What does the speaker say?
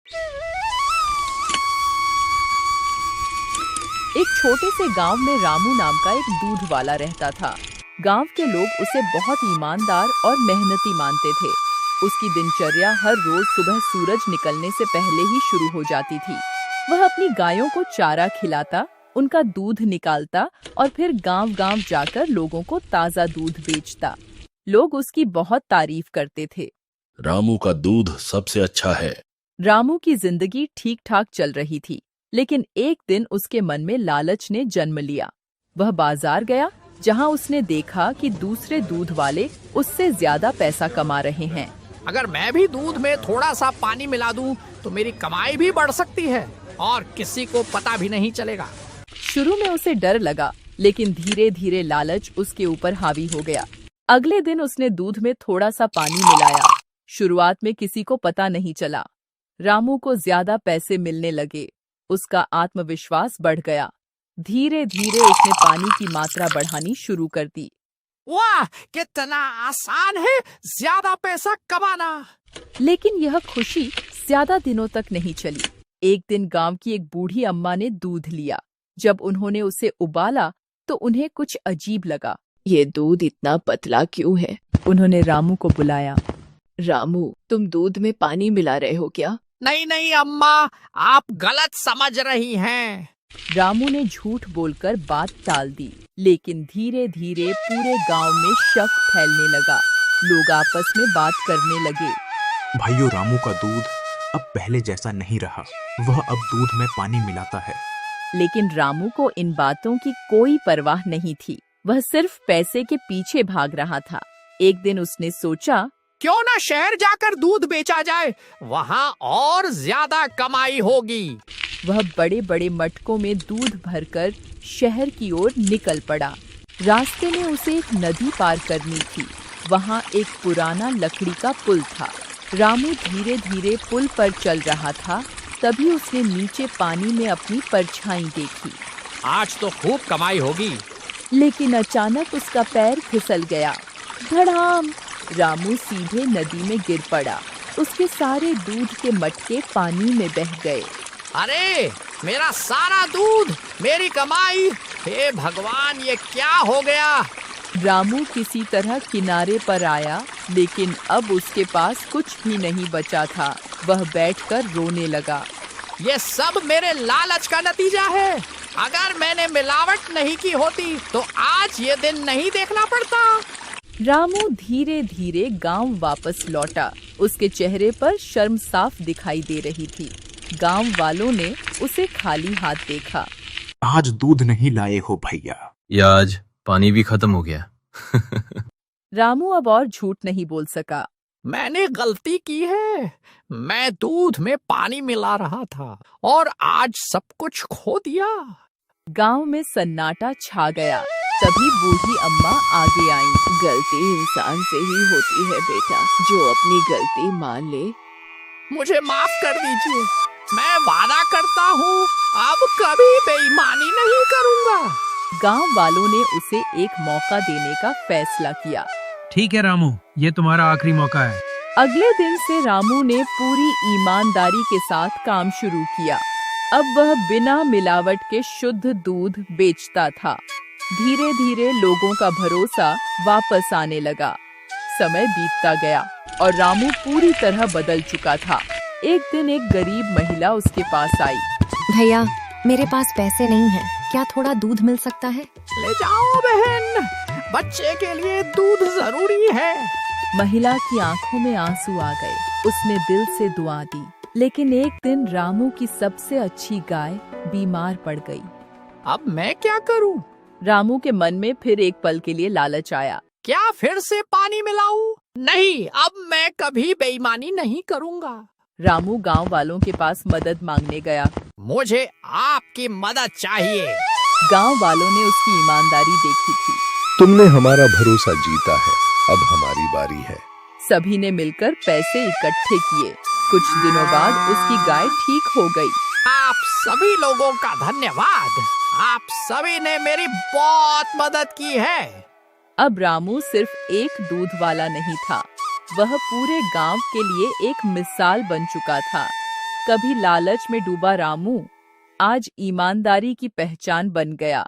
एक छोटे से गांव में रामू नाम का एक दूध वाला रहता था। गांव के लोग उसे बहुत ईमानदार और मेहनती मानते थे। उसकी दिनचर्या हर रोज सुबह सूरज निकलने से पहले ही शुरू हो जाती थी। वह अपनी गायों को चारा खिलाता, उनका दूध निकालता और फिर गांव-गांव जाकर लोगों को ताजा दूध बेचता। लोग उसकी बहुत तारीफ करते थे। रामू का दूध सबसे अच्छा है। रामू की जिंदगी ठीक-ठाक चल रही थी, लेकिन एक दिन उसके मन में लालच ने जन्म लिया। वह बाजार गया, जहां उसने देखा कि दूसरे दूध वाले उससे ज्यादा पैसा कमा रहे हैं। अगर मैं भी दूध में थोड़ा सा पानी मिला दूं, तो मेरी कमाई भी बढ़ सकती है और किसी को पता भी नहीं चलेगा। शुरू में उसे डर लगा, लेकिन धीरे धीरे लालच उसके ऊपर हावी हो गया। अगले दिन उसने दूध में थोड़ा सा पानी मिलाया। शुरुआत में किसी को पता नहीं चला। रामू को ज्यादा पैसे मिलने लगे। उसका आत्मविश्वास बढ़ गया। धीरे धीरे उसने पानी की मात्रा बढ़ानी शुरू कर दी। वाह, कितना आसान है ज्यादा पैसा कमाना। लेकिन यह खुशी ज्यादा दिनों तक नहीं चली। एक दिन गांव की एक बूढ़ी अम्मा ने दूध लिया। जब उन्होंने उसे उबाला तो उन्हें कुछ अजीब लगा। ये दूध इतना पतला क्यों है? उन्होंने रामू को बुलाया। रामू, तुम दूध में पानी मिला रहे हो क्या? नहीं नहीं अम्मा, आप गलत समझ रही हैं। रामू ने झूठ बोलकर बात टाल दी, लेकिन धीरे धीरे पूरे गांव में शक फैलने लगा। लोग आपस में बात करने लगे। भाइयों, रामू का दूध अब पहले जैसा नहीं रहा। वह अब दूध में पानी मिलाता है। लेकिन रामू को इन बातों की कोई परवाह नहीं थी। वह सिर्फ पैसे के पीछे भाग रहा था। एक दिन उसने सोचा, क्यों ना शहर जाकर दूध बेचा जाए, वहाँ और ज्यादा कमाई होगी। वह बड़े बड़े मटकों में दूध भरकर शहर की ओर निकल पड़ा। रास्ते में उसे एक नदी पार करनी थी। वहाँ एक पुराना लकड़ी का पुल था। रामू धीरे धीरे पुल पर चल रहा था। तभी उसने नीचे पानी में अपनी परछाई देखी। आज तो खूब कमाई होगी। लेकिन अचानक उसका पैर फिसल गया। धड़ाम! रामू सीधे नदी में गिर पड़ा। उसके सारे दूध के मटके पानी में बह गए। अरे, मेरा सारा दूध, मेरी कमाई! हे भगवान, ये क्या हो गया? रामू किसी तरह किनारे पर आया, लेकिन अब उसके पास कुछ भी नहीं बचा था। वह बैठकर रोने लगा। ये सब मेरे लालच का नतीजा है। अगर मैंने मिलावट नहीं की होती, तो आज ये दिन नहीं देखना पड़ता। रामू धीरे धीरे गांव वापस लौटा। उसके चेहरे पर शर्म साफ दिखाई दे रही थी। गांव वालों ने उसे खाली हाथ देखा। आज दूध नहीं लाए हो भैया? या आज पानी भी खत्म हो गया। रामू अब और झूठ नहीं बोल सका। मैंने गलती की है। मैं दूध में पानी मिला रहा था और आज सब कुछ खो दिया। गांव में सन्नाटा छा गया। तभी बूढ़ी अम्मा आगे आईं। गलती इंसान से ही होती है बेटा। जो अपनी गलती मान ले। मुझे माफ कर दीजिए। मैं वादा करता हूँ, अब कभी बेईमानी नहीं करूँगा। गांव वालों ने उसे एक मौका देने का फैसला किया। ठीक है रामू, ये तुम्हारा आखिरी मौका है। अगले दिन से रामू ने पूरी ईमानदारी के साथ काम शुरू किया। अब वह बिना मिलावट के शुद्ध दूध बेचता था। धीरे धीरे लोगों का भरोसा वापस आने लगा। समय बीतता गया और रामू पूरी तरह बदल चुका था। एक दिन एक गरीब महिला उसके पास आई। भैया, मेरे पास पैसे नहीं हैं, क्या थोड़ा दूध मिल सकता है? ले जाओ बहन, बच्चे के लिए दूध जरूरी है। महिला की आंखों में आंसू आ गए। उसने दिल से दुआ दी। लेकिन एक दिन रामू की सबसे अच्छी गाय बीमार पड़ गई। अब मैं क्या करूं? रामू के मन में फिर एक पल के लिए लालच आया। क्या फिर से पानी मिलाऊं? नहीं, अब मैं कभी बेईमानी नहीं करूंगा। रामू गांव वालों के पास मदद मांगने गया। मुझे आपकी मदद चाहिए। गांव वालों ने उसकी ईमानदारी देखी थी। तुमने हमारा भरोसा जीता है, अब हमारी बारी है। सभी ने मिलकर पैसे इकट्ठे किए। कुछ दिनों बाद उसकी गाय ठीक हो गई। आप सभी लोगों का धन्यवाद। आप सभी ने मेरी बहुत मदद की है। अब रामू सिर्फ एक दूध वाला नहीं था, वह पूरे गांव के लिए एक मिसाल बन चुका था। कभी लालच में डूबा रामू आज ईमानदारी की पहचान बन गया।